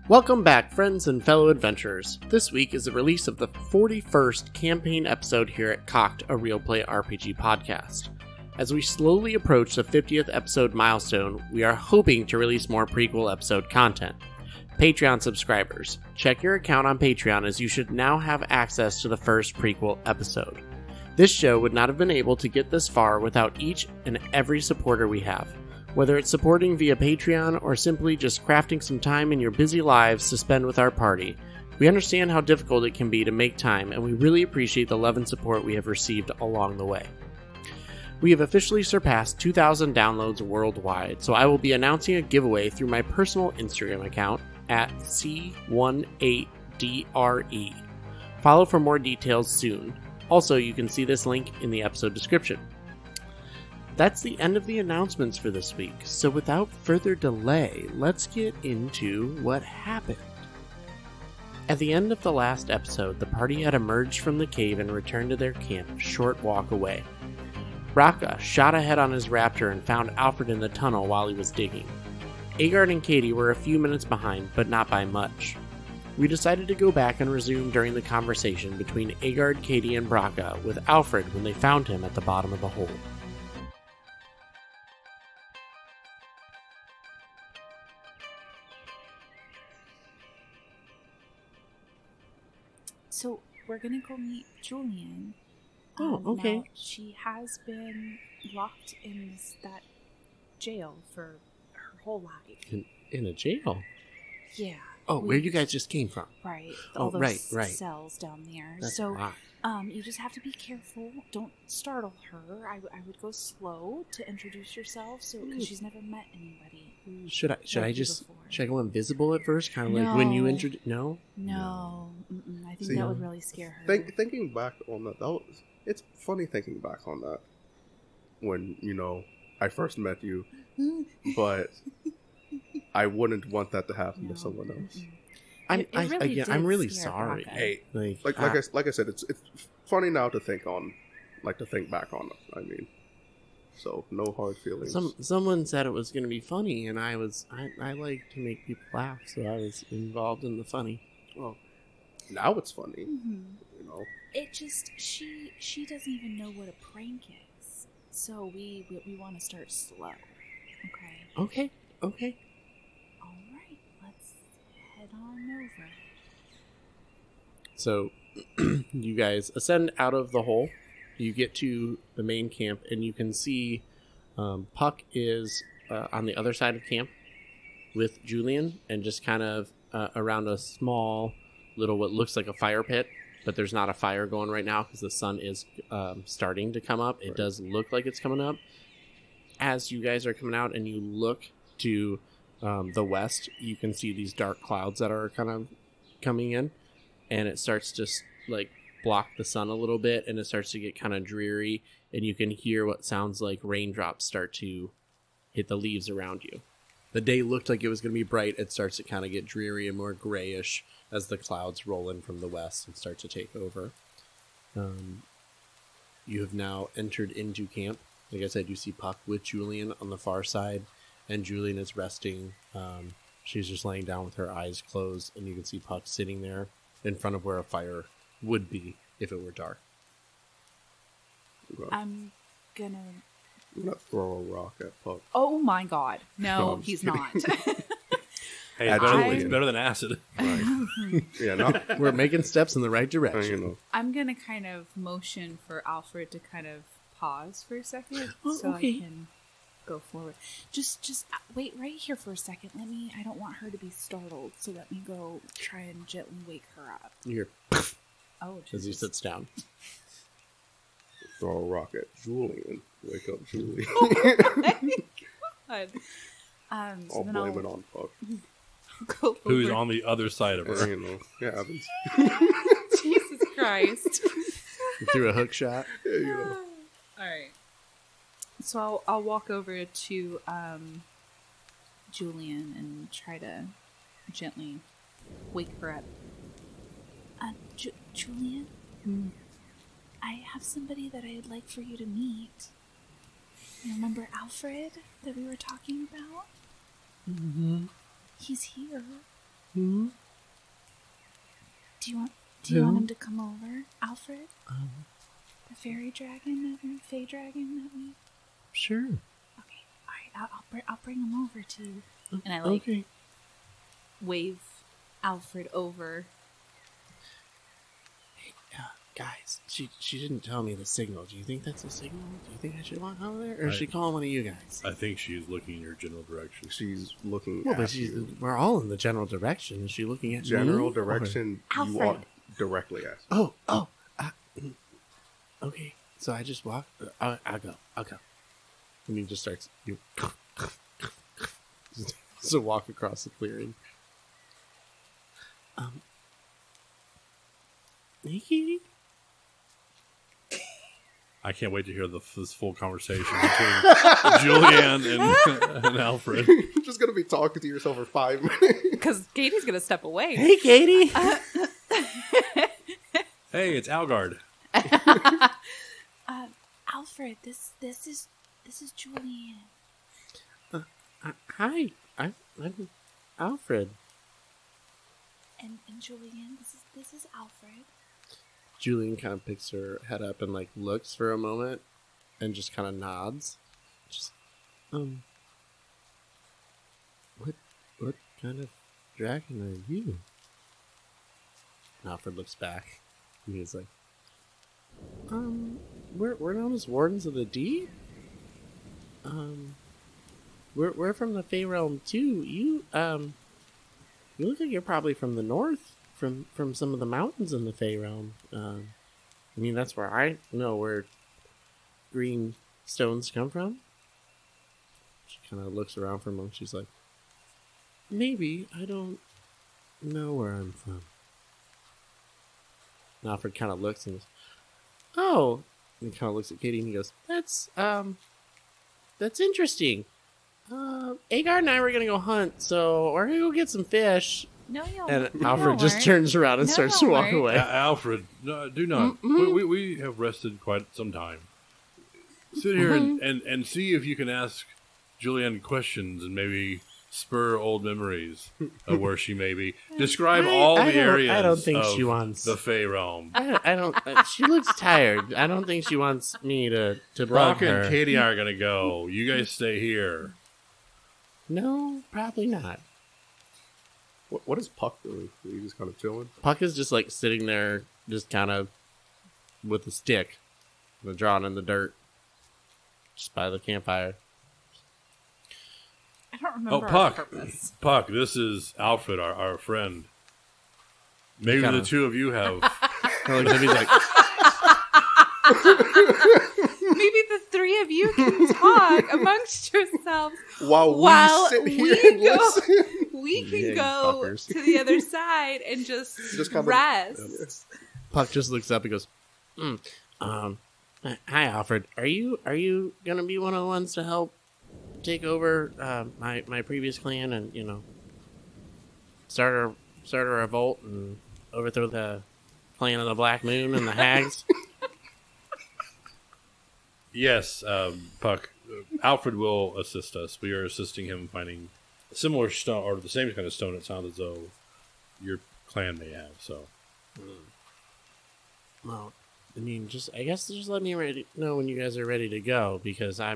Welcome back, friends and fellow adventurers. This week is the release of the 41st campaign episode here at Cocked, a Real Play RPG podcast. As we slowly approach the 50th episode milestone, we are hoping to release more prequel episode content. Patreon subscribers, check your account on Patreon as you should now have access to the first prequel episode. This show would not have been able to get this far without each and every supporter we have. Whether it's supporting via Patreon or simply just crafting some time in your busy lives to spend with our party, we understand how difficult it can be to make time, and we really appreciate the love and support we have received along the way. We have officially surpassed 2,000 downloads worldwide, so I will be announcing a giveaway through my personal Instagram account at C18DRE. Follow for more details soon. Also, you can see this link in the episode description. That's the end of the announcements for this week, so without further delay, let's get into what happened. At the end of the last episode, the party had emerged from the cave and returned to their camp a short walk away. Brakka shot ahead on his raptor and found Alfred in the tunnel while he was digging. Aegard and Kadie were a few minutes behind, but not by much. We decided to go back and resume during the conversation between Aegard, Kadie, and Brakka with Alfred when they found him at the bottom of the hole. So we're gonna go meet Julian. Oh, okay. Now, she has been locked in that jail for her whole life. In a jail? Yeah. Oh, where you guys just came from. Right. Oh, All those right. cells down there. That's so, right. you just have to be careful. Don't startle her. I would go slow to introduce yourself, because she's never met anybody. Should I go invisible at first, kind of like No. when you introduce? No. I think that would really scare her. Thinking back on that, it's funny thinking back on that when I first met you, but I wouldn't want that to happen to someone else. I'm really sorry. Hey, like I said, it's funny now to think back on it. I mean, so no hard feelings. Someone said it was going to be funny, and I like to make people laugh, so I was involved in the funny. Well, now it's funny, It just she doesn't even know what a prank is, so we want to start slow. Okay. Okay. All right, let's head on over. So, you guys ascend out of the hole. You get to the main camp, and you can see Puck is on the other side of camp with Julian, and just kind of around a small little what looks like a fire pit, but there's not a fire going right now because the sun is starting to come up. It does look like it's coming up. As you guys are coming out and you look to the west, you can see these dark clouds that are kind of coming in, and it starts to block the sun a little bit, and it starts to get kind of dreary, and you can hear what sounds like raindrops start to hit the leaves around you. The day looked like it was going to be bright. It starts to kind of get dreary and more grayish as the clouds roll in from the west and start to take over. You have now entered into camp. Like I said, you see Puck with Julian on the far side, and Julian is resting. She's just laying down with her eyes closed, and you can see Puck sitting there in front of where a fire would be if it were dark. I'm gonna throw a rock at Puck. Oh my god. No, he's kidding. not. Hey, it's better than acid. Right. Yeah, we're making steps in the right direction. I'm gonna kind of motion for Alfred to kind of pause for a second okay. I can go forward. Just wait right here for a second. I don't want her to be startled, so let me go try and gently wake her up. You're Oh, as he sits down. Throw a rock at Julian. Wake up, Julian. God. I'll blame it on Puck. Who's on the other side of her. Yeah, Jesus Christ. You threw a hook shot. Yeah, Alright. So I'll walk over to Julian and try to gently wake her up. Julian? I have somebody that I'd like for you to meet. You remember Alfred that we were talking about? Mm-hmm. He's here. Hmm? Do you want him to come over, Alfred? The fairy dragon, fey dragon that we... Sure. Okay, all right, I'll bring him over to you. And I wave Alfred over. Hey, guys, she didn't tell me the signal. Do you think that's a signal? Do you think I should walk over there, or is she calling one of you guys? I think she's looking in your general direction. She's looking Well, at but you. we're all in the general direction. Is she looking at General me? direction, Alfred. you walk directly at. Oh, okay. So I just walk. I'll go. And he just starts. So walk across the clearing. Hey, Kadie. I can't wait to hear this full conversation between Julianne and Alfred. You're just gonna be talking to yourself for 5 minutes. Because Katie's going to step away. Hey, Kadie. Hey, it's Aegard. Alfred, this is Julianne. Hi. I'm Alfred. And Julianne, this is Alfred. Julian kind of picks her head up and like looks for a moment and just kind of nods. Just what kind of dragon are you? And Alfred looks back and he's like, we're known as Wardens of the Deep. We're from the Fey Realm too. You look like you're probably from the north, from some of the mountains in the Fey Realm. I mean, that's where I know where green stones come from. She kind of looks around for a moment. She's like, maybe I don't know where I'm from. And Alfred kind of looks and goes, oh, and he kind of looks at Kadie and he goes, that's interesting. Aegard and I were gonna go hunt, so we're gonna go get some fish. No, you And Alfred just turns around and starts to walk away. Alfred, no, do not. We have rested quite some time. Sit here and see if you can ask Julianne questions and maybe spur old memories of where she may be. Describe all the areas. I don't think of she wants the Fey Realm. I don't. She looks tired. I don't think she wants me to bug Brakka her. and Kadie are gonna go. You guys stay here. No, probably not. What is Puck doing? Are you just kind of chilling? Puck is just like sitting there, just kind of with a stick, drawn in the dirt, just by the campfire. I don't remember. Oh, Puck, this is Alfred, our friend. Maybe the two of you have. He's like, Maybe the three of you can talk amongst yourselves while we sit here and listen. We can Yeah, go fuckers. to the other side and just kind of rest. Puck just looks up and goes, hi, Alfred. Are you gonna be one of the ones to help take over my previous clan and start a revolt and overthrow the clan of the Black Moon and the Hags? Yes, Puck. Alfred will assist us. We are assisting him finding similar stone, or the same kind of stone. It sounds as though your clan may have. So, Well, I mean, I guess just let me know when you guys are ready to go, because I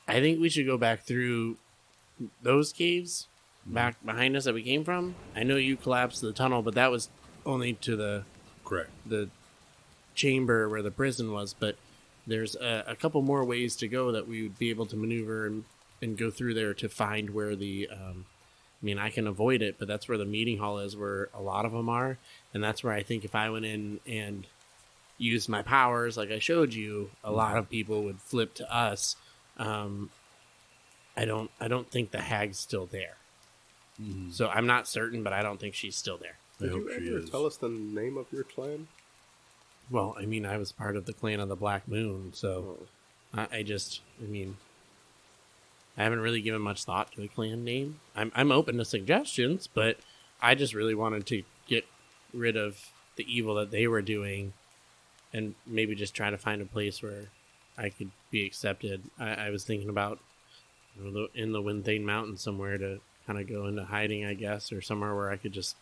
think we should go back through those caves back behind us that we came from. I know you collapsed the tunnel, but that was only to the chamber where the prison was, but there's a couple more ways to go that we would be able to maneuver and go through there to find where the I can avoid it, but that's where the meeting hall is, where a lot of them are, and that's where I think if I went in and used my powers like I showed you, a lot of people would flip to us. I don't think the hag's still there. So I'm not certain, but I don't think she's still there. Did you ever tell us the name of your clan? Well, I was part of the clan of the Black Moon, so I haven't really given much thought to a clan name. I'm open to suggestions, but I just really wanted to get rid of the evil that they were doing and maybe just try to find a place where I could be accepted. I was thinking about in the Windthane Mountains somewhere to kind of go into hiding, I guess, or somewhere where I could just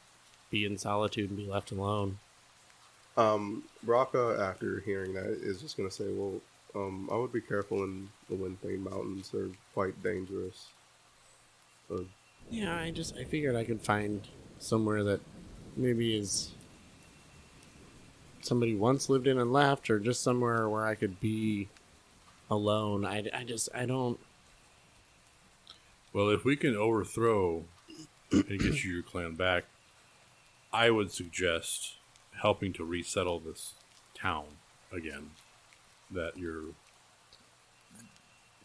be in solitude and be left alone. Brakka, after hearing that, is just gonna say, "Well, I would be careful in the Windthane Mountains. They're quite dangerous." Yeah, I figured I could find somewhere that maybe is somebody once lived in and left, or just somewhere where I could be alone. I don't. Well, if we can overthrow and get you your clan back, I would suggest helping to resettle this town again. That you're.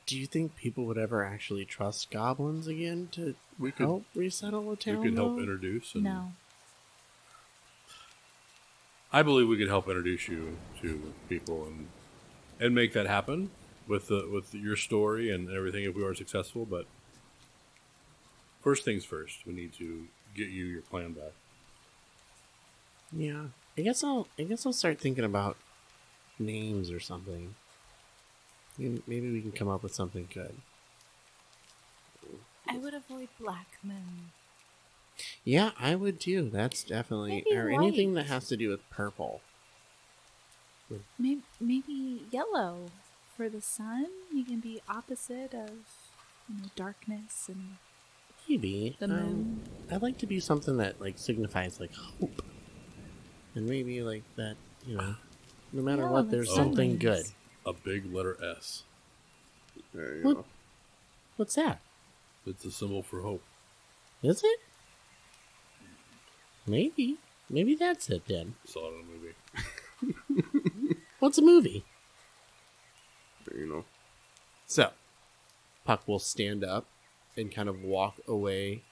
Do you think people would ever actually trust goblins again to help resettle a town? We could help introduce. And No. I believe we could help introduce you to people and make that happen with your story and everything if we are successful. But first things first, we need to get you your clan back. Yeah, I guess I'll start thinking about names or something. Maybe we can come up with something good. I would avoid Black Moon. Yeah, I would too. That's definitely Maybe or white. anything that has to do with purple. Maybe yellow for the sun. You can be opposite of darkness and Maybe the moon. I'd like to be something that like signifies like hope, and maybe like that. No matter Yeah, what, there's that's something nice. good. A big letter S. There you What? go. What's that? It's a symbol for hope. Is it? Maybe that's it then. Saw it in a movie. What's a movie? You know. So, Puck will stand up and kind of walk away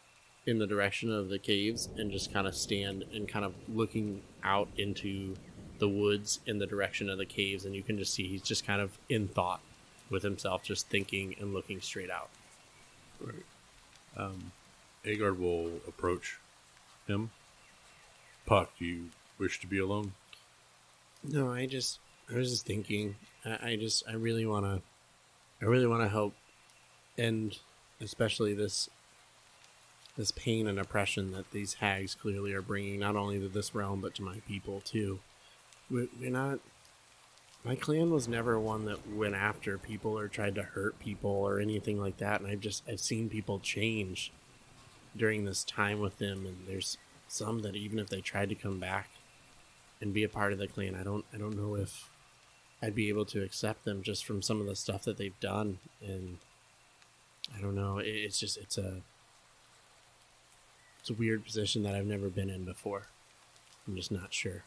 in the direction of the caves and just kind of stand and kind of looking out into the woods in the direction of the caves, and you can just see he's just kind of in thought with himself, just thinking and looking straight out. Right. Aegard will approach him. Puck, do you wish to be alone? No, I was just thinking. I really want to help end, especially this pain and oppression that these hags clearly are bringing, not only to this realm but to my people too. We're not. My clan was never one that went after people or tried to hurt people or anything like that, and I've seen people change during this time with them, and there's some that even if they tried to come back and be a part of the clan, I don't know if I'd be able to accept them just from some of the stuff that they've done, and I don't know. It's a weird position that I've never been in before. I'm just not sure.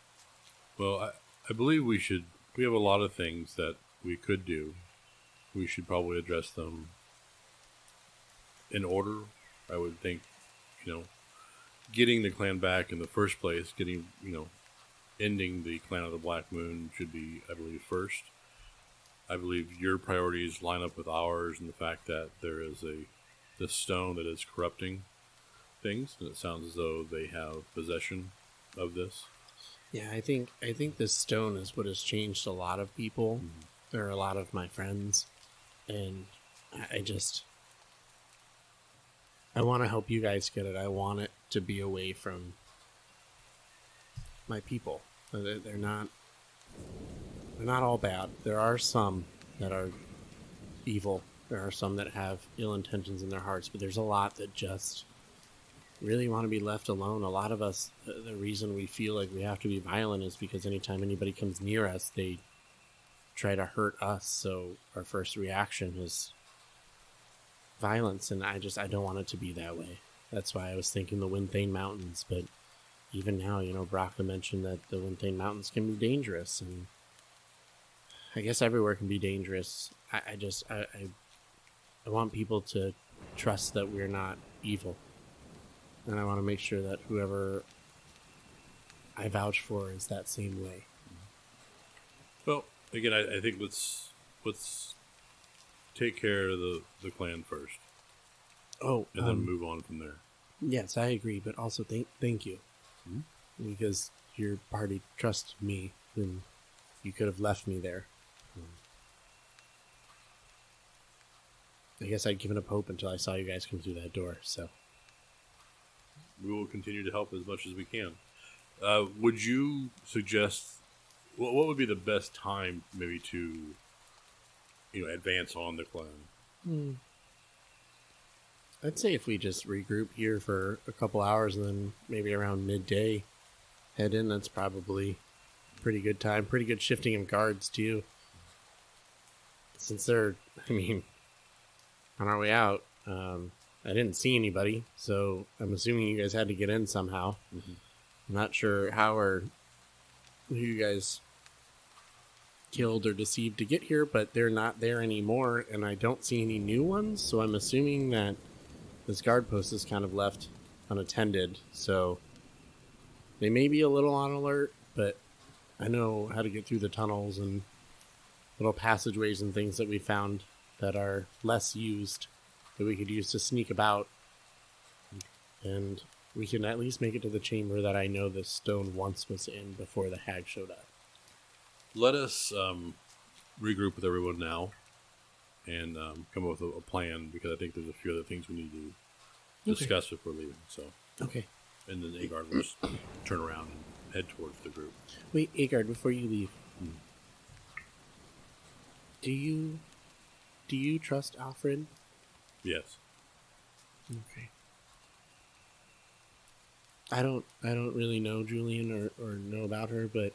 Well, I believe we have a lot of things that we could do. We should probably address them in order. I would think, getting the clan back in the first place, ending the clan of the Black Moon should be, I believe, first. I believe your priorities line up with ours, and the fact that there is this stone that is corrupting things, and it sounds as though they have possession of this. Yeah, I think this stone is what has changed a lot of people. There are a lot of my friends, and I want to help you guys get it. I want it to be away from my people. They're not all bad. There are some that are evil. There are some that have ill intentions in their hearts, but there's a lot that just really want to be left alone. A lot of us, the reason we feel like we have to be violent is because anytime anybody comes near us, they try to hurt us. So our first reaction is violence, and I don't want it to be that way. That's why I was thinking the Windthane Mountains, but even now, Brakka mentioned that the Windthane Mountains can be dangerous, and I guess everywhere can be dangerous. I want people to trust that we're not evil. And I want to make sure that whoever I vouch for is that same way. Well, again, I think let's take care of the clan first. Oh, and then move on from there. Yes, I agree, but also thank you. Mm-hmm. Because your party trusted me when you could have left me there. I guess I'd given up hope until I saw you guys come through that door, so we will continue to help as much as we can. Would you suggest what would be the best time maybe to advance on the clan? I'd say if we just regroup here for a couple hours and then maybe around midday head in, that's probably a pretty good time. Pretty good shifting of guards, too. Since they're, on our way out, I didn't see anybody, so I'm assuming you guys had to get in somehow. Mm-hmm. I'm not sure how or who you guys killed or deceived to get here, but they're not there anymore, and I don't see any new ones, so I'm assuming that this guard post is kind of left unattended, so they may be a little on alert, but I know how to get through the tunnels and little passageways and things that we found that are less used that we could use to sneak about, and we can at least make it to the chamber that I know the stone once was in before the hag showed up. Let us regroup with everyone now and come up with a plan, because I think there's a few other things we need to discuss before leaving. So okay. And then Aegard will just turn around and head towards the group. Wait, Aegard, before you leave, do you trust Alfred? Yes. Okay. I don't really know Julian or know about her, but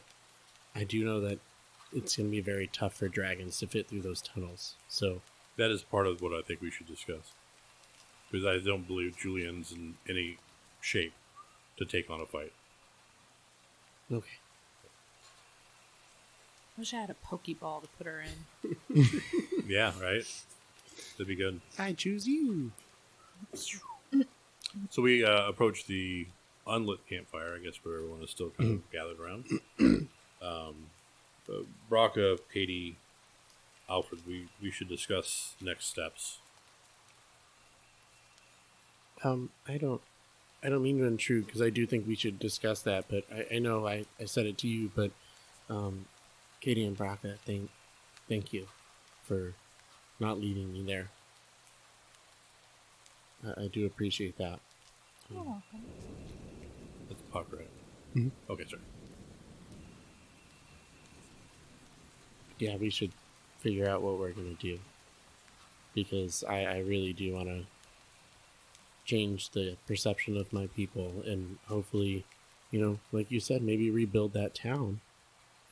I do know that it's going to be very tough for dragons to fit through those tunnels. So that is part of what I think we should discuss, because I don't believe Julian's in any shape to take on a fight. Okay. I wish I had a Pokeball to put her in. Yeah, right? That'd be good. I choose you. So we approach the unlit campfire, I guess, where everyone is still kind of gathered around. Brakka, Kadie, Alfred, we should discuss next steps. I don't mean to intrude, because I do think we should discuss that, but I know I said it to you, but Kadie and Brakka, thank you for not leaving me there. I do appreciate that. You're welcome. That's Puck, right? Mm-hmm. Okay, sorry. Yeah, we should figure out what we're going to do, because I really do want to change the perception of my people, and hopefully, like you said, maybe rebuild that town,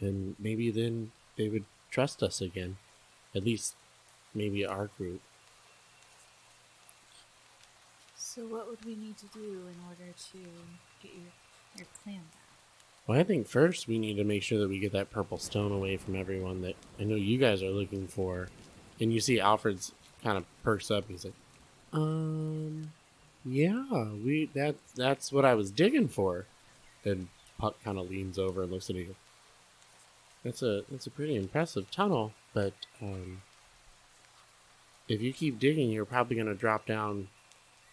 and maybe then they would trust us again, at least maybe our group. So what would we need to do in order to get your clan back? Well, I think first we need to make sure that we get that purple stone away from everyone that I know you guys are looking for. And you see Alfred's kind of perks up. He's like, yeah, that's what I was digging for. And Puck kind of leans over and looks at you. That's a pretty impressive tunnel, but if you keep digging, you're probably going to drop down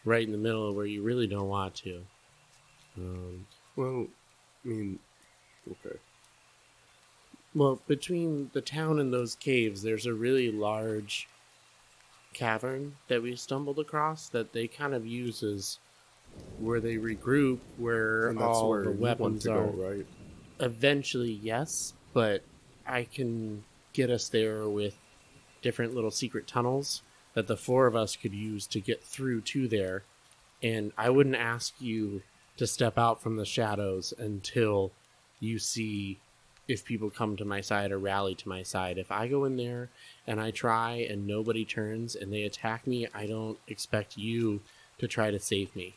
right in the middle of where you really don't want to. Okay. Well, between the town and those caves, there's a really large cavern that we stumbled across that they kind of use as where they regroup, where And that's all where the you weapons want to are. go, right? Eventually, yes, but I can get us there with different little secret tunnels that the four of us could use to get through to there. And I wouldn't ask you to step out from the shadows until you see if people come to my side or rally to my side. If I go in there and I try and nobody turns and they attack me, I don't expect you to try to save me.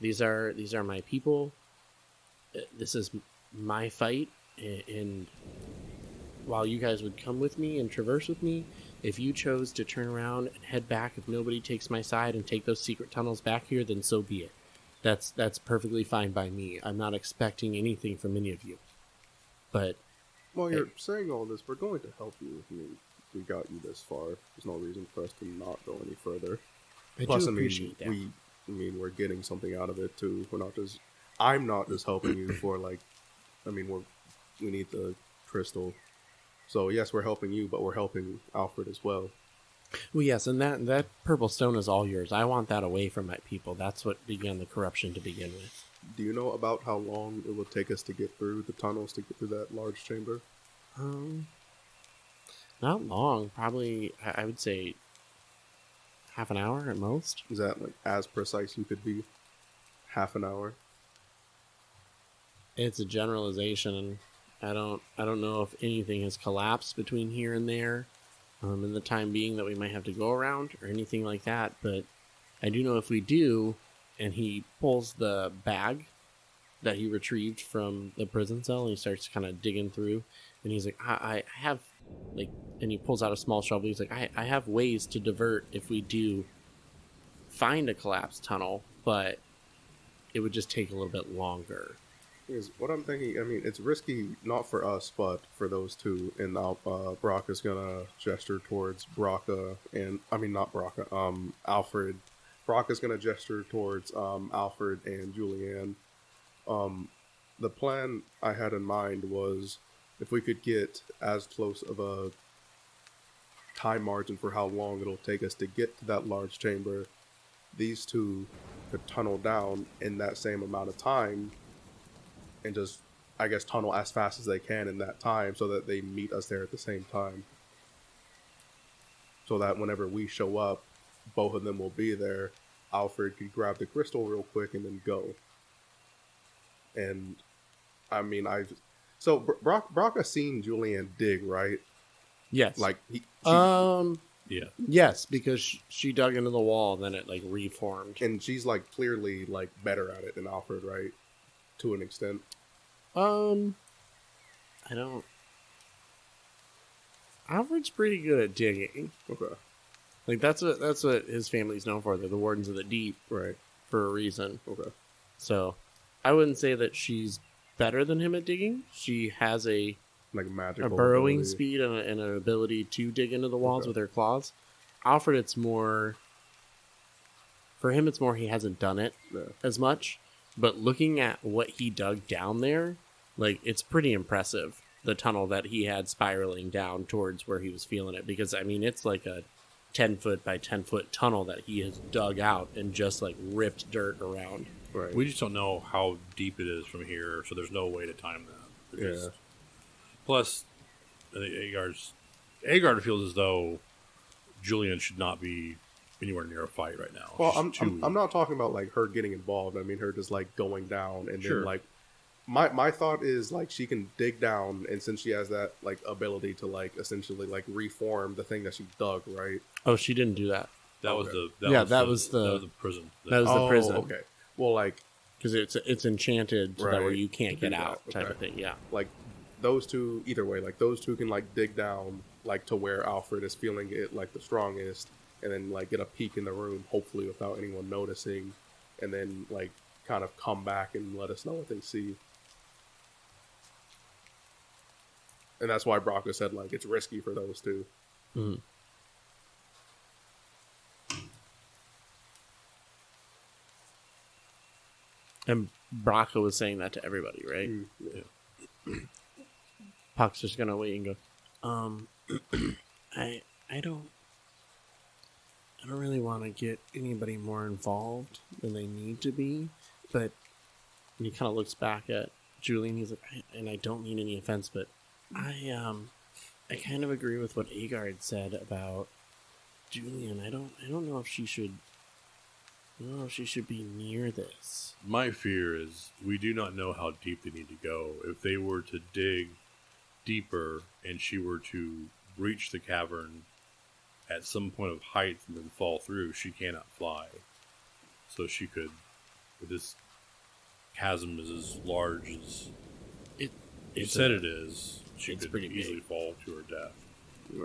These are my people. This is my fight, and while you guys would come with me and traverse with me, if you chose to turn around and head back, if nobody takes my side and take those secret tunnels back here, then so be it. That's perfectly fine by me. I'm not expecting anything from any of you. But While you're saying all this, we're going to help you. I mean, we got you this far. There's no reason for us to not go any further. Plus, do appreciate that. we're getting something out of it too. I'm not just helping you for we need the crystal. So yes, we're helping you, but we're helping Alfred as well. Well, yes, and that purple stone is all yours. I want that away from my people. That's what began the corruption to begin with. Do you know about how long it will take us to get through the tunnels to get through that large chamber? Not long. Probably, I would say half an hour at most. Is that like as precise you could be? Half an hour? It's a generalization. I don't know if anything has collapsed between here and there, in the time being that we might have to go around or anything like that. But I do know if we do, and he pulls the bag that he retrieved from the prison cell, and he starts kind of digging through, and he's like, I have, like, and he pulls out a small shovel. He's like, I have ways to divert if we do find a collapsed tunnel, but it would just take a little bit longer. Is what I'm thinking. I mean, it's risky not for us, but for those two. And Brakka's gonna gesture towards Brakka, and I mean not Brakka. Alfred. Brakka's gonna gesture towards Alfred and Julianne. The plan I had in mind was if we could get as close of a time margin for how long it'll take us to get to that large chamber, these two could tunnel down in that same amount of time and just, I guess, tunnel as fast as they can in that time so that they meet us there at the same time. So that whenever we show up, both of them will be there. Alfred could grab the crystal real quick and then go. And, I mean, Brakka's seen Julianne dig, right? Yes. Like, Yeah. Yes, because she dug into the wall, and then it, like, reformed. and she's, like, clearly, like, better at it than Alfred, right? To an extent. I don't... Alfred's pretty good at digging. Okay. Like, that's what his family's known for. They're the Wardens of the Deep. Right. For a reason. Okay. So, I wouldn't say that she's better than him at digging. She has a Magical burrowing ability. speed and an ability to dig into the walls Okay. with her claws. Alfred, it's more... For him, it's more he hasn't done it as much. But looking at what he dug down there, like, it's pretty impressive. The tunnel that he had spiraling down towards where he was feeling it. Because, I mean, it's like a 10-foot by 10-foot tunnel that he has dug out and just, like, ripped dirt around. Right. We just don't know how deep it is from here, so there's no way to time that. Yeah. Plus, I think Aegard feels as though Julian should not be anywhere near a fight right now. Well, She's I'm not talking about like her getting involved. I mean her just like going down and Sure. then like my thought is like she can dig down, and since she has that like ability to like essentially like reform the thing that she dug, right? Oh, she didn't do that. That was Okay. the That was the prison. That was the prison. Okay. Well, like Because it's enchanted to that where Right. you can't To get do that, out type okay. of thing. Yeah. like those two, either way, like those two can like dig down like to where Alfred is feeling it like the strongest, and then like get a peek in the room, hopefully without anyone noticing, and then like kind of come back and let us know what they see. And that's why Brakka said like it's risky for those two. Mhm. And Brakka was saying that to everybody, right? Yeah. Puck's just gonna wait and go, I don't really want to get anybody more involved than they need to be, but and he kind of looks back at Julian. He's like, and I don't mean any offense, but I kind of agree with what Aegard said about Julian. I don't know if she should. I don't know if she should be near this. My fear is we do not know how deep they need to go. If they were to dig deeper and she were to breach the cavern at some point of height and then fall through, she cannot fly. So she could, if this chasm is as large as you said it is, she it's could pretty easily big. fall to her death. Yeah.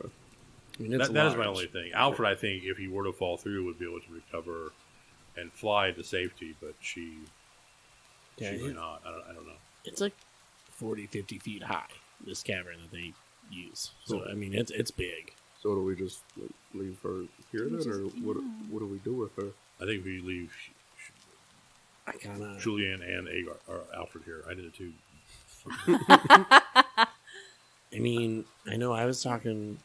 I mean, it's That is my large. only thing. Alfred, I think, if he were to fall through, would be able to recover and fly to safety, but she may not. I don't know. It's like 40, 50 feet high, this cavern that they use. So, I mean, it's big. So do we just like, leave her here then, or what do we do with her? I think we leave I kind of... Julian and Aegard, or Alfred here. I did it too. I mean, I know I was talking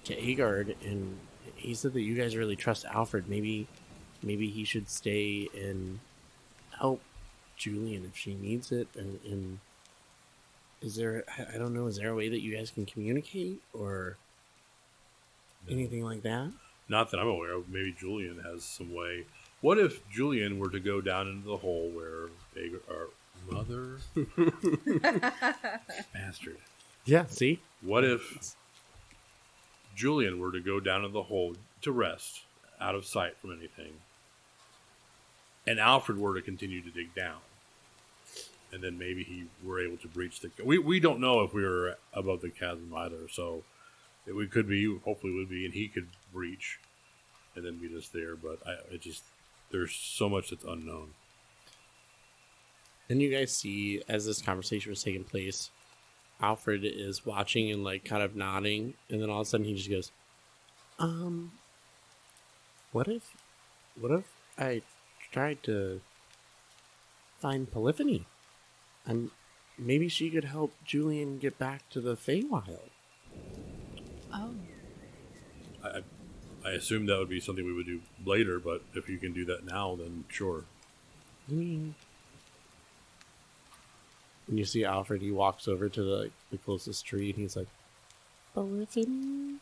to Aegard, and he said that you guys really trust Alfred. Maybe he should stay and help Julian if she needs it. And is there, I don't know, is there a way that you guys can communicate or anything like that? Not that I'm aware of. Maybe Julian has some way. What if Julian were to go down into the hole where our mother bastard? Yeah, see? What if Julian were to go down in the hole to rest, out of sight from anything, and Alfred were to continue to dig down, and then maybe he were able to breach the... We don't know if we were above the chasm either, so we could be, hopefully would be, and he could breach and then meet us there, but there's so much that's unknown. And you guys see, as this conversation was taking place, Alfred is watching and like kind of nodding, and then all of a sudden he just goes, what if I tried to find Polyphony? And maybe she could help Julian get back to the Feywild. Oh. I assume that would be something we would do later, but if you can do that now, then sure. I mean, and you see Alfred, he walks over to the closest tree, and he's like, Polyphony?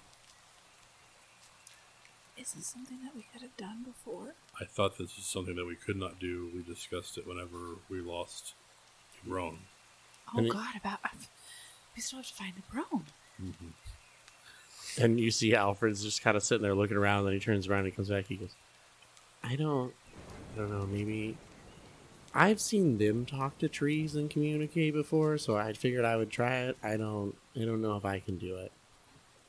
Is this something that we could have done before? I thought this was something that we could not do. We discussed it whenever we lost Brone. Oh, God, we still have to find the Brone. Mm-hmm. And you see Alfred's just kind of sitting there looking around, then he turns around and he comes back, he goes, I don't know, maybe... I've seen them talk to trees and communicate before, so I figured I would try it. I don't know if I can do it.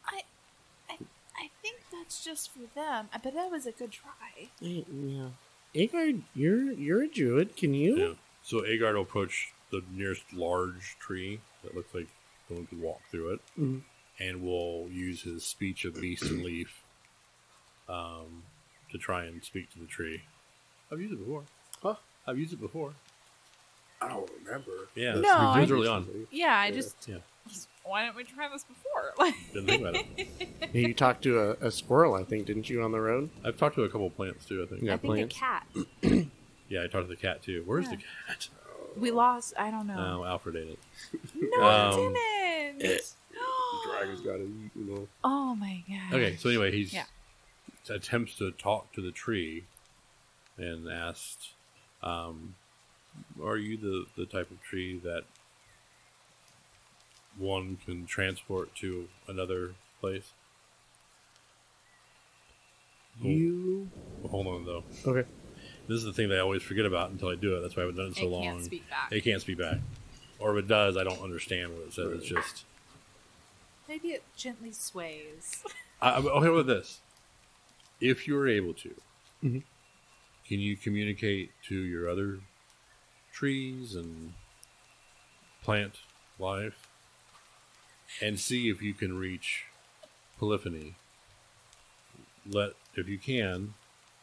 I think that's just for them, but that was a good try. Yeah. Aegard, you're a druid. Can you? Yeah. So Aegard will approach the nearest large tree that looks like someone could walk through it, and will use his speech of beast and leaf to try and speak to the tree. I've used it before. Huh? I've used it before. I don't remember. Yeah, No, it was early on. Yeah, Yeah. Why didn't we try this before? Didn't think about it. You talked to a squirrel, I think, didn't you, on the road? I've talked to a couple of plants too, I think. Yeah. I think plants? a cat. Yeah, I talked to the cat too. Where's Yeah. the cat? We lost, I don't know. No, Alfred ate it. No, it didn't. Dragon's got to eat, you know. Oh my god. Okay, so anyway, he Yeah. attempts to talk to the tree and asked, are you the type of tree that one can transport to another place? Hold on, though. Okay. This is the thing that I always forget about until I do it. That's why I haven't done it so long. It can't speak back. It can't speak back. Or if it does, I don't understand what it says. It's just... Maybe it gently sways. Okay, with this. If you're able to, Mhm. can you communicate to your other trees and plant life and see if you can reach Polyphony? If you can,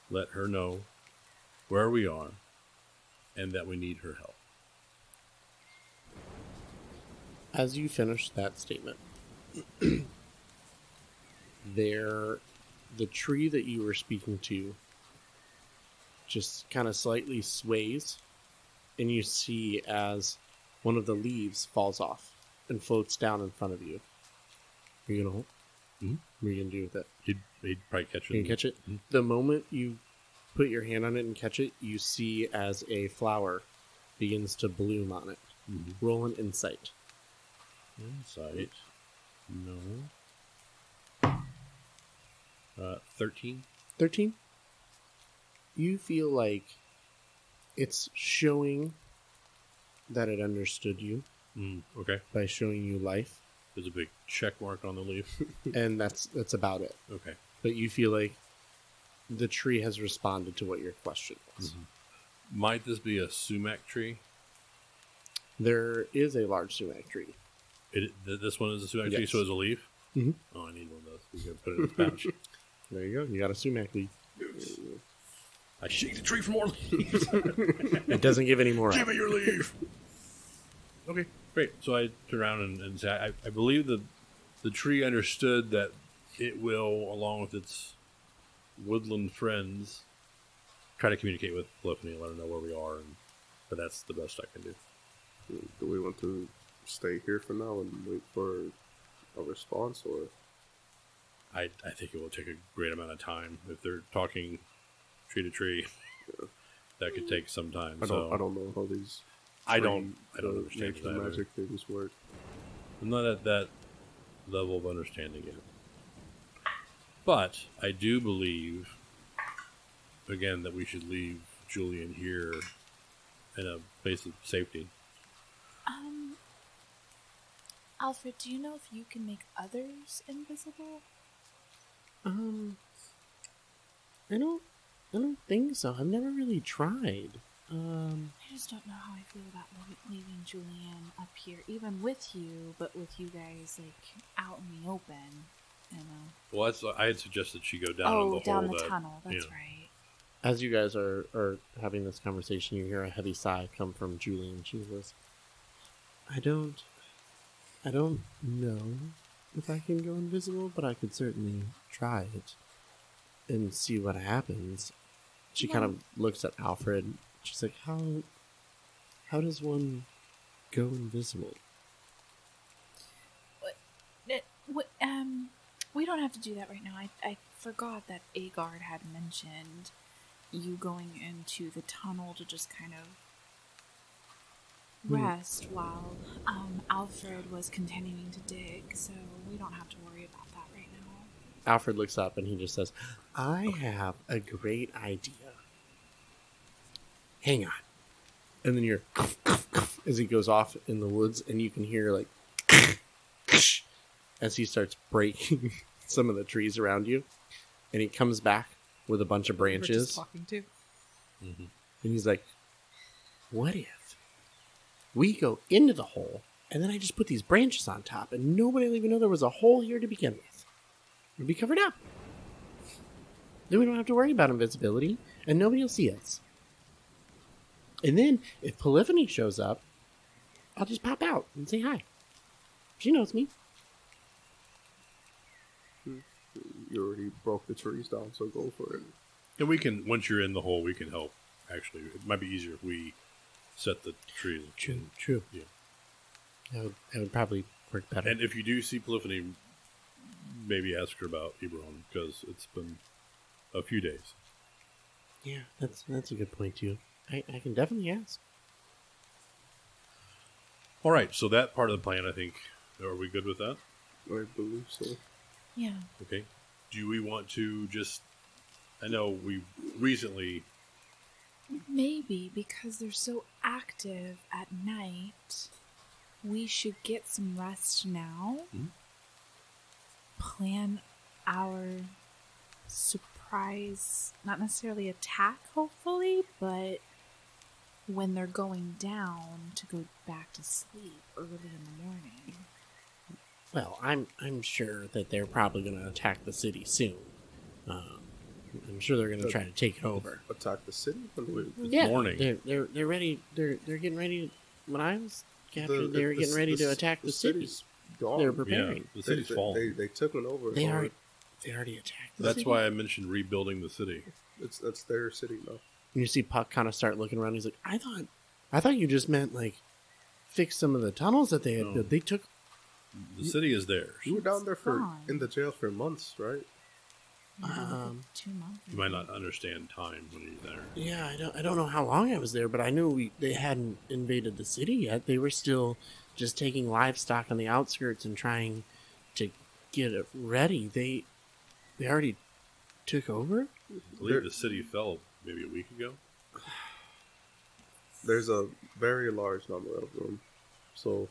let her know where we are and that we need her help. As you finish that statement, the tree that you were speaking to just kind of slightly sways, and you see as one of the leaves falls off and floats down in front of you. Are you gonna hold? Mm-hmm. What are you gonna do with it? He'd probably catch it. You can catch it? Mhm. The moment you put your hand on it and catch it, you see as a flower begins to bloom on it. Mm-hmm. Roll an insight. Insight. No. 13. 13? You feel like it's showing that it understood you Okay. by showing you life, There's a big check mark on the leaf. and that's about it. Okay. But you feel like the tree has responded to what your question was. Mm-hmm. Might this be a sumac tree? There is a large sumac tree. This one is a sumac tree, Yes. so it's a leaf? Mhm. Oh, I need one of those. We can put it in the pouch. There you go. You got a sumac leaf. I shake the tree for more leaves. It doesn't give any more. Give me your leaf. Okay, great. So I turn around and say, I believe the tree understood that it will, along with its woodland friends, try to communicate with Polyphony and let her know where we are, but that's the best I can do. Do we want to stay here for now and wait for a response, or? I think it will take a great amount of time. If they're talking tree to tree, that could take some time. I don't know how these. I don't understand nature that. magic things work. I'm not at that level of understanding yet. But I do believe, again, that we should leave Julian here in a place of safety. Alfred, do you know if you can make others invisible? I don't think so. I've never really tried. I just don't know how I feel about leaving Julian up here, even with you, but with you guys, like, out in the open, you know. Well, I had suggested she go down in the down hole the tunnel, that's right. As you guys are having this conversation, you hear a heavy sigh come from Julian. She says, I don't know if I can go invisible, but I could certainly try it and see what happens. She kind of looks at Alfred. She's like, how does one go invisible? We don't have to do that right now. I forgot that Aegard had mentioned you going into the tunnel to just kind of rest while Alfred was continuing to dig, so we don't have to worry about that right now. Alfred looks up and he just says, I have a great idea. Hang on. And then you're as he goes off in the woods, and you can hear like as he starts breaking some of the trees around you, and he comes back with a bunch of branches. We're just talking to. Mm-hmm. And he's like, what if we go into the hole, and then I just put these branches on top, and nobody will even know there was a hole here to begin with. It'll be covered up. Then we don't have to worry about invisibility, and nobody will see us. And then, if Polyphony shows up, I'll just pop out and say hi. She knows me. You already broke the trees down, so go for it. And we can, once you're in the hole, we can help. Actually, it might be easier if we set the trees. True. Yeah. That would probably work better. And if you do see Polyphony, maybe ask her about Eberron, because it's been a few days. Yeah, that's a good point, too. I can definitely ask. All right, so that part of the plan, I think, are we good with that? I believe so. Yeah. Okay. Do we want to just... I know we recently... Maybe, because they're so active at night, we should get some rest now. Mm-hmm. Plan our surprise, not necessarily attack, hopefully, but when they're going down to go back to sleep early in the morning. Well, I'm sure that they're probably going to attack the city soon. I'm sure they're going to try to take it over. Attack the city? Yeah, morning. They're ready. They're getting ready. When I was captured, they were getting ready to attack the city. City's gone. They're preparing. Yeah, the city's fallen. They took it over. They already attacked. That's why I mentioned rebuilding the city. That's their city now. And you see Puck kind of start looking around. He's like, I thought you just meant like fix some of the tunnels that they had built. They took. The city is theirs. You were down there in the jail for months, right? 2 months. You might not understand time when you're there. Yeah, I don't know how long I was there, but I knew they hadn't invaded the city yet. They were still just taking livestock on the outskirts and trying to get it ready. They already took over? I believe the city fell maybe a week ago. There's a very large number of them. So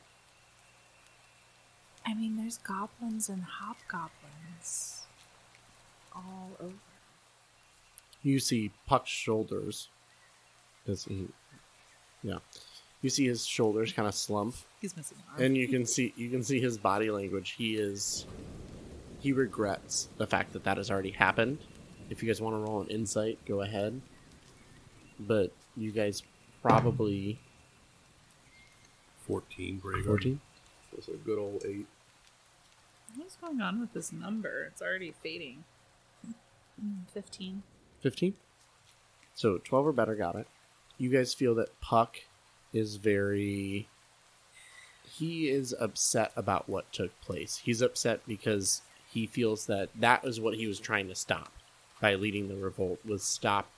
I mean, there's goblins and hobgoblins all over. You see Puck's shoulders. You see his shoulders kind of slump. He's missing an arm. And you can see his body language. He regrets the fact that has already happened. If you guys want to roll an insight, go ahead. But you guys probably 14 for Aegard. 14. it's a good old 8. What's going on with this number? It's already fading. 15. 15? So 12 or better got it. You guys feel that Puck is very... He is upset about what took place. He's upset because he feels that that was what he was trying to stop by leading the revolt, was stop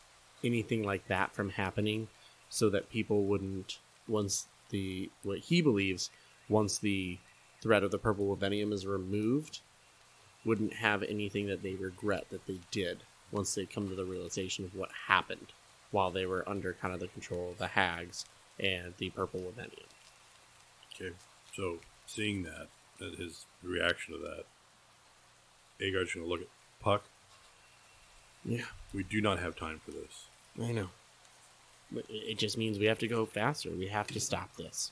anything like that from happening so that people wouldn't, once the threat of the Purple Lavenium is removed, wouldn't have anything that they regret that they did once they come to the realization of what happened while they were under kind of the control of the hags and the Purple Lavenium. Okay, so seeing that, his reaction to that, Aegard's going to look at Puck. Yeah. We do not have time for this. I know. But it just means we have to go faster. We have to stop this.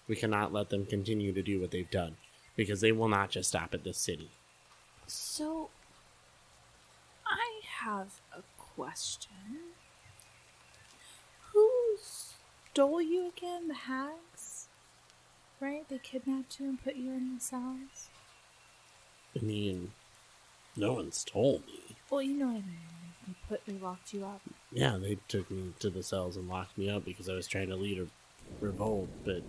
We cannot let them continue to do what they've done, because they will not just stop at this city. So, I have a question. Who stole you again? The hags? Right? They kidnapped you and put you in the cells? I mean, no one stole me. Well, you know what I mean. They locked you up. Yeah, they took me to the cells and locked me up because I was trying to lead a revolt, but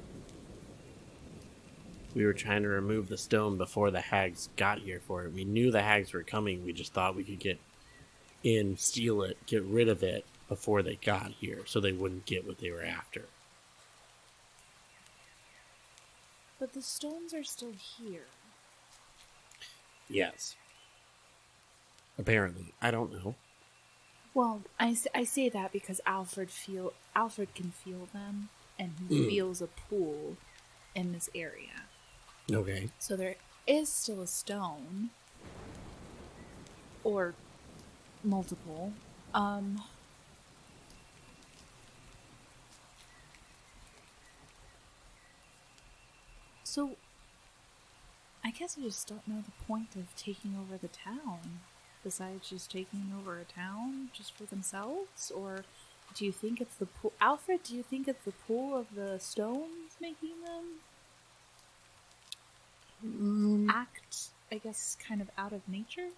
we were trying to remove the stone before the hags got here for it. We knew the hags were coming. We just thought we could get in, steal it, get rid of it before they got here so they wouldn't get what they were after. But the stones are still here. Yes. Apparently. I don't know. Well, I say that because Alfred can feel them, and he feels a pull in this area. Okay. So there is still a stone, or multiple. So I guess I just don't know the point of taking over the town. Besides just taking over a town just for themselves? Or do you think it's the pool? Alfred, do you think it's the pool of the stones making them act, I guess, kind of out of nature?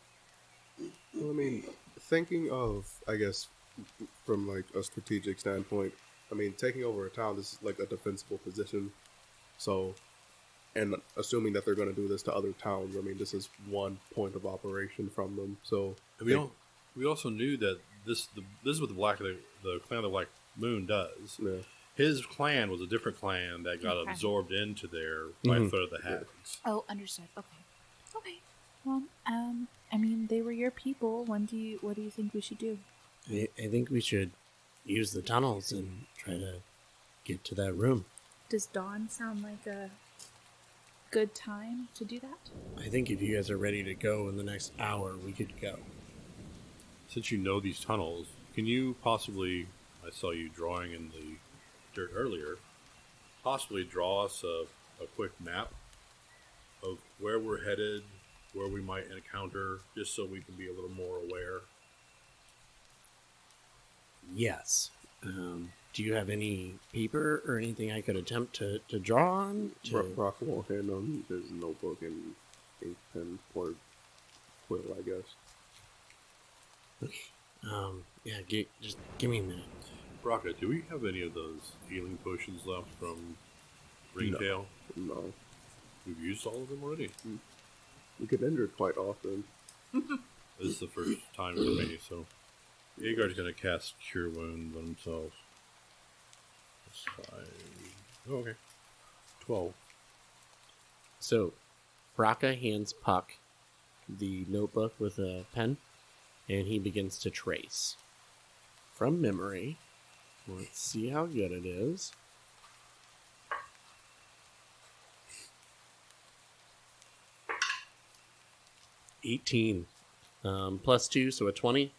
Well, I mean, thinking of, I guess, from like a strategic standpoint, I mean, taking over a town, this is like a defensible position. So, and assuming that they're going to do this to other towns, I mean, this is one point of operation from them. So we also knew that this is what the clan of the Black Moon does. Yeah. His clan was a different clan that got absorbed into there by the threat of the hags. Oh, understood. Okay. Well, I mean, they were your people. What do you think we should do? I think we should use the tunnels and try to get to that room. Does dawn sound like a good time to do that? I think if you guys are ready to go in the next hour, we could go. Since you know these tunnels, can you possibly, I saw you drawing in the dirt earlier, possibly draw us a quick map of where we're headed, where we might encounter, just so we can be a little more aware? Yes. Do you have any paper or anything I could attempt to draw on? Rock won't hand on his notebook and ink pen or quill, I guess. Okay. Yeah, just give me a minute. Brakka, do we have any of those healing potions left from Ringtail? No. We've used all of them already. We get injured quite often. This is the first time for me, so Aegard's going to cast Cure Wounds on himself. That's 5. Oh, okay. 12. So, Brakka hands Puck the notebook with a pen, and he begins to trace. From memory, let's see how good it is. +18. +2, so a 20.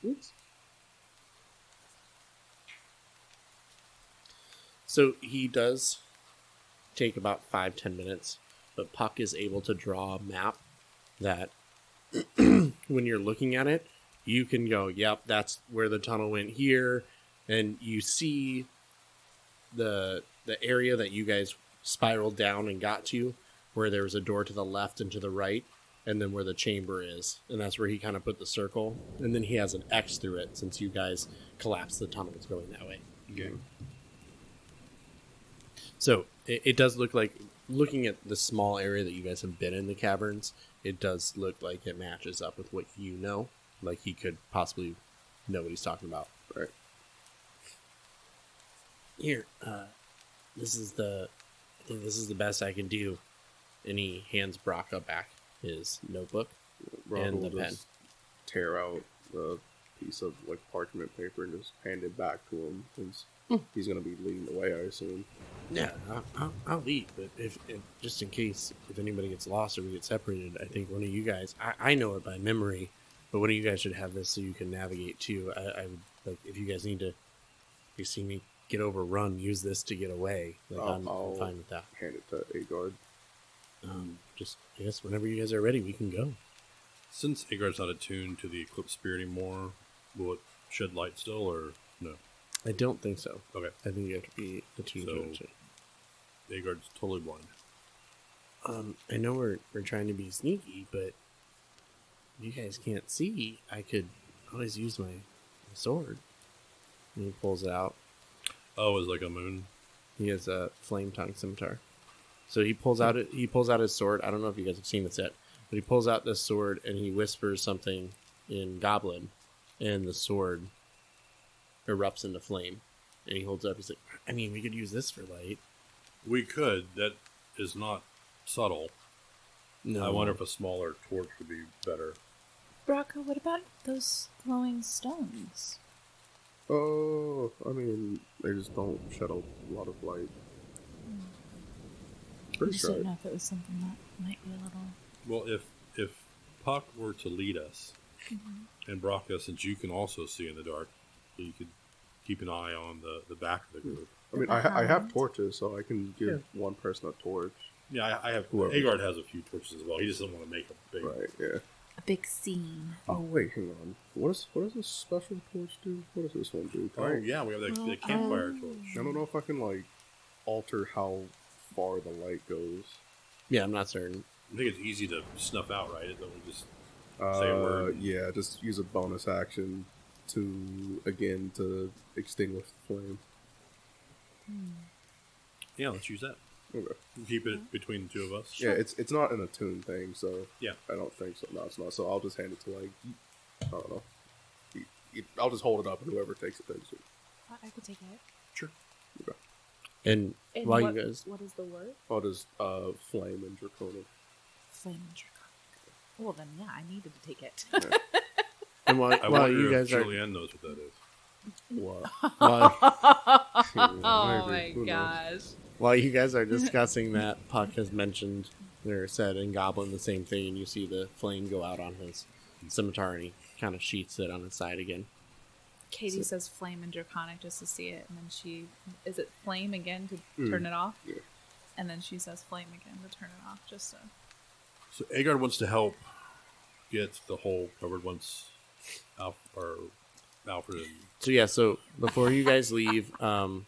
Oops. So he does take about 5-10 minutes, but Puck is able to draw a map that when you're looking at it, you can go, yep, that's where the tunnel went here, and you see the area that you guys spiraled down and got to, where there was a door to the left and to the right. and then where the chamber is, and that's where he kind of put the circle, and then he has an X through it since you guys collapsed the tunnels going that way. Okay. So it does look like, looking at the small area that you guys have been in the caverns, it does look like it matches up with what you know. Like he could possibly know what he's talking about. Right. Here, this is the best I can do. And he hands Brakka back his notebook and the pen. Tear out the piece of like parchment paper and just hand it back to him since he's gonna be leading the way, I assume. Yeah, I'll lead, but if just in case if anybody gets lost or we get separated, I think one of you guys, I know it by memory, but one of you guys should have this so you can navigate too. I would like if you guys need to, if you see me get overrun, use this to get away. Like I'm fine with that. Hand it to Aegard. Just I guess whenever you guys are ready, we can go. Since Aegard's not attuned to the Eclipse Spirit anymore, will it shed light still, or no? I don't think so. Okay. I think you have to be attuned to it. Aegard's totally blind. I know we're trying to be sneaky, but if you guys can't see, I could always use my sword. And he pulls it out. Oh, it's like a moon. He has a flame tongue scimitar. So he pulls out his sword. I don't know if you guys have seen this yet, but he pulls out this sword and he whispers something in Goblin, and the sword erupts into flame. And he holds it up. He's like, I mean, we could use this for light. We could. That is not subtle. No. I wonder if a smaller torch would be better. Brakka, what about those glowing stones? Oh, I mean, they just don't shed a lot of light. I Pretty just sure. don't know if it was something that might be a little... Well, if Puck were to lead us, and Brakka, since you can also see in the dark, so you could keep an eye on the back of the group. I mean, I have torches, so I can give one person a torch. Yeah, I have. Whoever. Aegard has a few torches as well. He just doesn't want to make a big. Right, yeah. A big scene. Oh, wait, hang on. What does this special torch do? What does this one do? Oh, yeah, we have the campfire torch. I don't know if I can, like, alter how far the light goes. Yeah, I'm not certain. I think it's easy to snuff out, right? Don't we just say a word? Yeah, just use a bonus action to extinguish the flame. Yeah, let's use that. Okay. Keep it between the two of us. Yeah, it's not an attune thing, so Yeah. I don't think so. No, it's not. So I'll just hand it to, like, I don't know. I'll just hold it up, and whoever takes it takes it. I could take it. Sure. Okay. And while you guys... What is the word? I'll just flame and draconic. Flame and draconic. Well, then, yeah, I needed to take it. Yeah. And while I wonder you if guys are... Julianne knows what that is. What? Oh Maybe. Who knows? While you guys are discussing that, Puck has mentioned or said in Goblin the same thing, and you see the flame go out on his scimitar, and he kind of sheaths it on his side again. Kadie says flame and draconic just to see it, and then she... Is it flame again to turn it off? Yeah. And then she says flame again to turn it off, just so... So Aegard wants to help get the hole covered once Alfred and So yeah, so before you guys leave, Double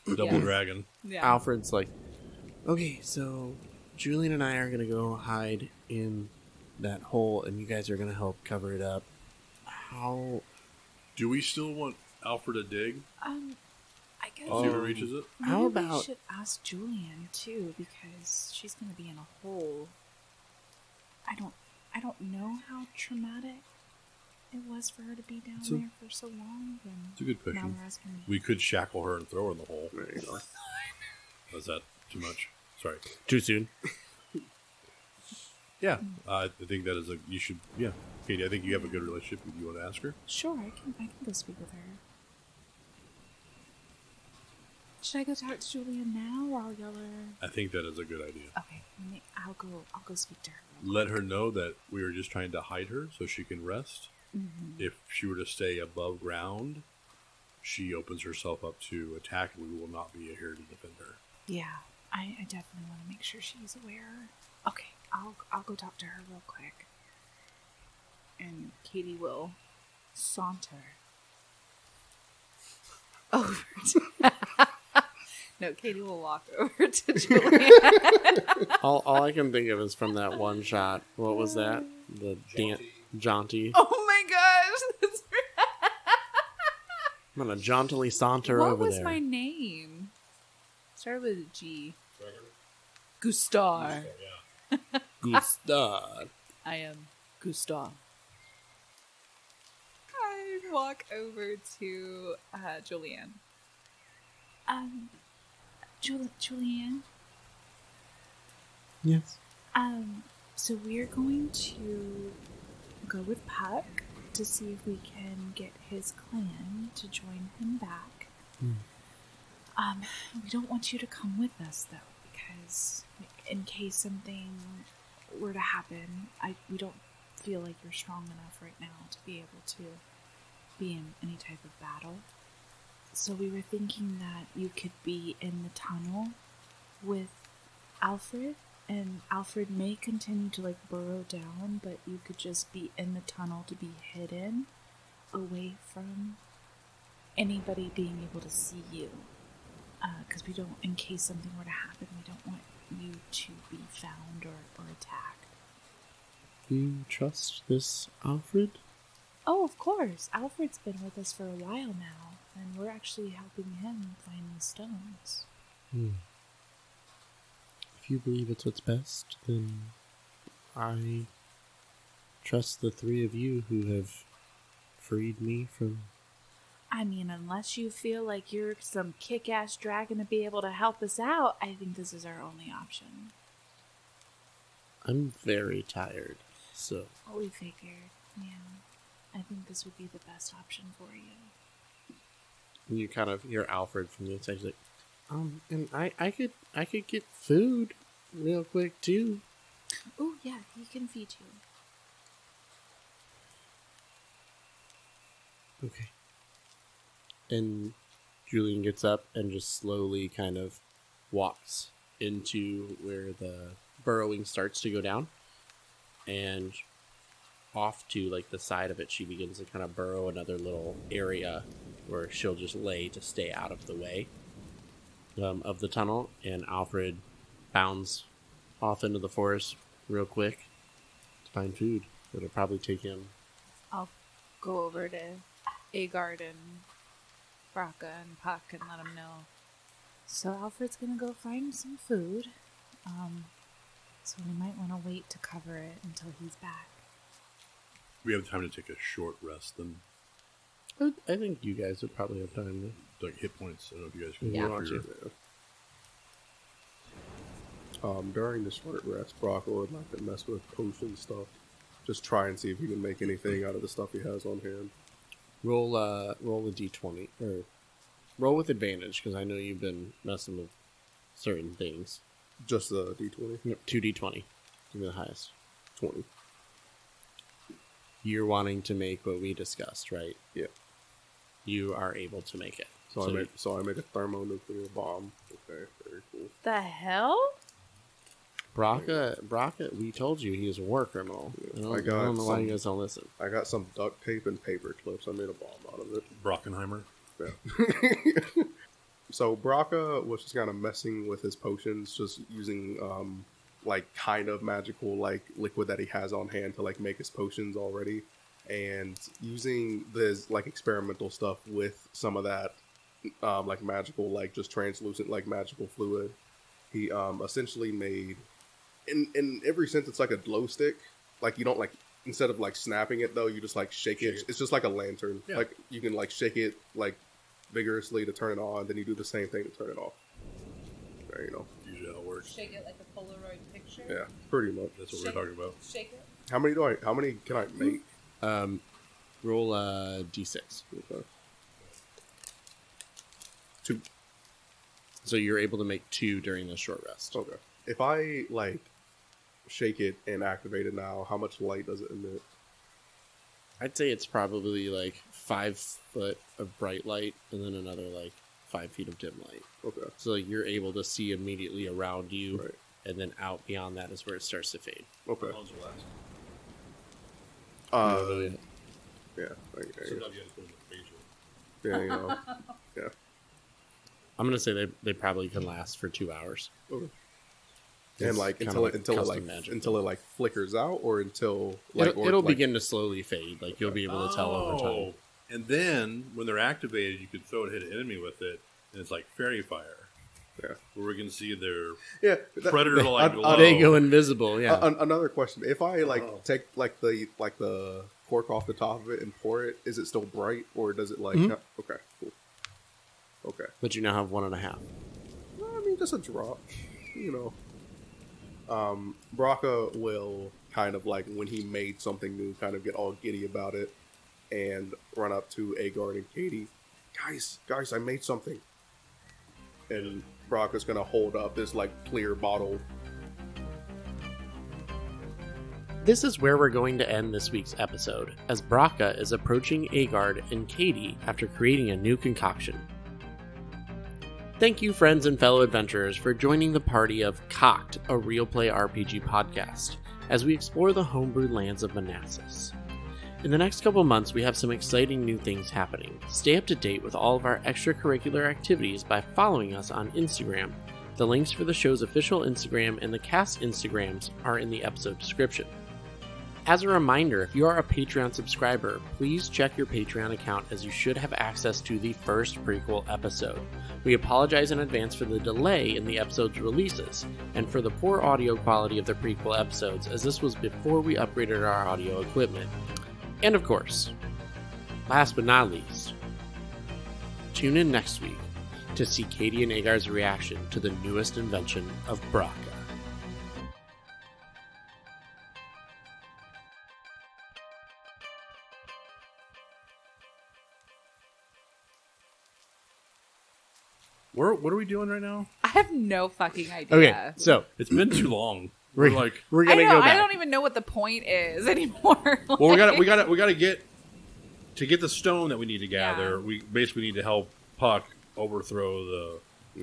Yes. Dragon. Yeah. Alfred's like, okay, so Julian and I are going to go hide in that hole, and you guys are going to help cover it up. How... Do we still want Alfred to dig? I guess... See if it reaches it? Maybe How we about... should ask Julian, too, because she's going to be in a hole. I don't know how traumatic it was for her to be down there for so long. And It's a good now question. we're asking... We could shackle her and throw her in the hole. There you go. Was that too much? Sorry. Too soon? Yeah, I think that is you should, yeah. Kadie, I think you have a good relationship. You want to ask her? Sure, I can go speak with her. Should I go talk to Julian now while y'all are... I think that is a good idea. Okay, I'll go speak to her. Let her know that we are just trying to hide her so she can rest. Mm-hmm. If she were to stay above ground, she opens herself up to attack, and we will not be here to defend her. Yeah, I definitely want to make sure she's aware. Okay, I'll go talk to her real quick. And Kadie will saunter over to... No, Kadie will walk over to Julian. All I can think of is from that one shot. What was that? The jaunty. Oh my gosh! That's I'm gonna jauntily saunter what over was there. my name? Started with a G. Gustar. Gustav. I am Gustar. I walk over to Julianne. Julianne. Yes. So we're going to go with Puck to see if we can get his clan to join him back. We don't want you to come with us though, because in case something were to happen, we don't feel like you're strong enough right now to be able to be in any type of battle. So we were thinking that you could be in the tunnel with Alfred, and Alfred may continue to burrow down, but you could just be in the tunnel to be hidden away from anybody being able to see you. Because we don't, in case something were to happen, we don't want you to be found or attacked. Do you trust this Alfred? Oh, of course. Alfred's been with us for a while now, and we're actually helping him find the stones. If you believe it's what's best, then I trust the three of you who have freed me from... I mean, unless you feel like you're some kick-ass dragon to be able to help us out, I think this is our only option. I'm very tired, so... Oh, we figured. Yeah. I think this would be the best option for you. And you kind of hear Alfred from the inside. He's like, and I could get food real quick too. Oh yeah, he can feed you. Okay. And Julian gets up and just slowly kind of walks into where the burrowing starts to go down, and off to the side of it, she begins to kind of burrow another little area where she'll just lay to stay out of the way of the tunnel. And Alfred bounds off into the forest real quick to find food. It'll probably take him. I'll go over to Aegard and Brakka and Puck and let them know. So Alfred's gonna go find some food. So we might want to wait to cover it until he's back. We have time to take a short rest, then. I think you guys would probably have time Like hit points. I don't know if you guys can Yeah. go through your- During the short rest, Brock would like to mess with potion stuff. Just try and see if he can make anything out of the stuff he has on hand. roll a d20 or roll with advantage, because I know you've been messing with certain things. Just the D20? No, 2d20. Give me the highest. 20. You're wanting to make what we discussed, right? Yeah. You are able to make it. So I make a thermonuclear bomb. Okay, very cool. The hell? Brakka, we told you he was a war criminal. Yeah, I don't know why you guys don't listen. I got some duct tape and paper clips. I made a bomb out of it. Brockenheimer. Yeah. So Brakka was just kind of messing with his potions, just using kind of magical liquid that he has on hand to make his potions already, and using this experimental stuff with some of that magical just translucent magical fluid. He essentially made in every sense it's like a glow stick. You don't instead of snapping it though, you just shake it. It's just like a lantern. Yeah. You can shake it vigorously to turn it on, then you do the same thing to turn it off. There you know. Usually how it works. Shake it like a Polaroid picture? Yeah, pretty much. That's what we're talking about. Shake it. How many can I make? Roll a d6. Okay. 2. So you're able to make 2 during this short rest. Okay. If I shake it and activate it now, how much light does it emit? I'd say it's probably 5 foot of bright light and then another 5 feet of dim light. Okay. So you're able to see immediately around you, Right. and then out beyond that is where it starts to fade. Okay. How long does it last? Yeah. Sometimes you have to put it in the facial. Yeah, you know. Yeah. I'm gonna say they probably can last for 2 hours. Okay. It's And like kind until of it until it custom like magic. until it like flickers out, or until like It'll begin to slowly fade. Like you'll be able to tell over time. Oh. And then when they're activated, you can throw it, hit an enemy with it, and it's like fairy fire. Yeah. Where we can see their that, predator-like glow. They go invisible. Yeah. Another question: if I take the cork off the top of it and pour it, is it still bright, or does it like? Okay, cool. Okay, But you now have 1.5. well, I mean, just a drop, you know. Brakka will kind of like when he made something new, kind of get all giddy about it, and run up to Aegard and Kadie. Guys, I made something. And Brakka's gonna hold up this like clear bottle. This is where we're going to end this week's episode, as Brakka is approaching Aegard and Kadie after creating a new concoction. Thank you, friends and fellow adventurers, for joining the party of Cocked, a real play RPG podcast, as we explore the homebrewed lands of Manassas. In the next couple months, we have some exciting new things happening. Stay up to date with all of our extracurricular activities by following us on Instagram. The links for the show's official Instagram and the cast Instagrams are in the episode description. As a reminder, if you are a Patreon subscriber, please check your Patreon account, as you should have access to the first prequel episode. We apologize in advance for the delay in the episode's releases, and for the poor audio quality of the prequel episodes, as this was before we upgraded our audio equipment. And of course, last but not least, tune in next week to see Kadie and Aegard's reaction to the newest invention of Brakka. What are we doing right now? I have no fucking idea. Okay, so It's been too long. we're like, we're I gonna know. go back. I don't even know what the point is anymore. well, we got to get the stone that we need to gather. Yeah. We basically need to help Puck overthrow the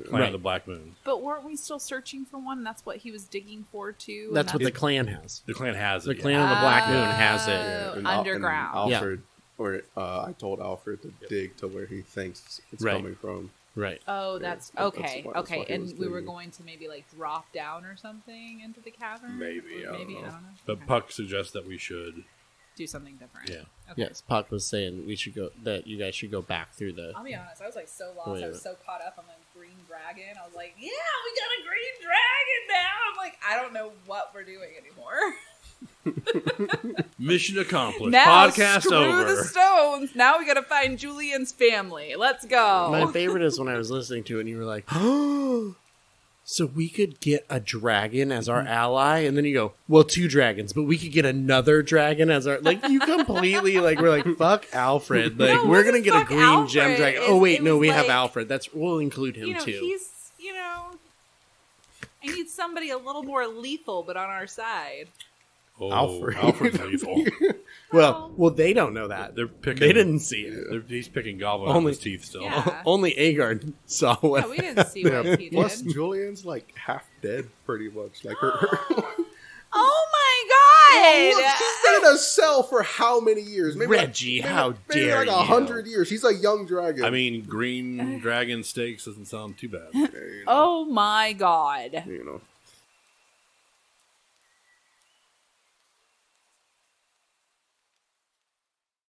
clan of the Black Moon. But weren't we still searching for one? That's what he was digging for too. That's what the clan has. The clan has The it. clan of the Black Moon has it. Oh, And underground. and Alfred, I told Alfred to dig to where he thinks it's Right. coming from. Right. Oh, that's Yeah, okay. that's Okay, what he was and we were digging. going to maybe like drop down or something into the cavern. Maybe, Or I don't know. I don't know. But Okay. Puck suggests that we should. Do something different. Yeah. Okay. Yes, Puck was saying that you guys should go back through the. I'll be honest. I was like so lost. Wait a I was minute. so caught up on the green dragon. I was like, yeah, we got a green dragon now. I'm like, I don't know what we're doing anymore. Mission accomplished. Now Podcast screw over. the stones. Now we got to find Julian's family. Let's go. My favorite is when I was listening to it and you were like, "Oh, so we could get a dragon as our ally," and then you go, "Well, 2 dragons, but we could get another dragon as our like." You completely like we're like, "Fuck Alfred!" Like No, it we're gonna wasn't get a fuck green gem Alfred. dragon. It- Oh wait, it no, was we have like- Alfred. We'll include him too. He's, I need somebody a little more lethal, but on our side. Oh, Alfred. Alfred's lethal. well, they don't know that. They're picking. They didn't see it. He's picking goblin out Only- his teeth still. Yeah. Only Aegard saw what. Yeah, we didn't see what he Plus, did. Julian's like half dead, pretty much. Like her. Oh my Look, god! she's been in a cell for how many years? Reggie, how maybe dare like you. 100 years. She's a young dragon. I mean, green dragon steaks doesn't sound too bad. You know, Oh my god! you know.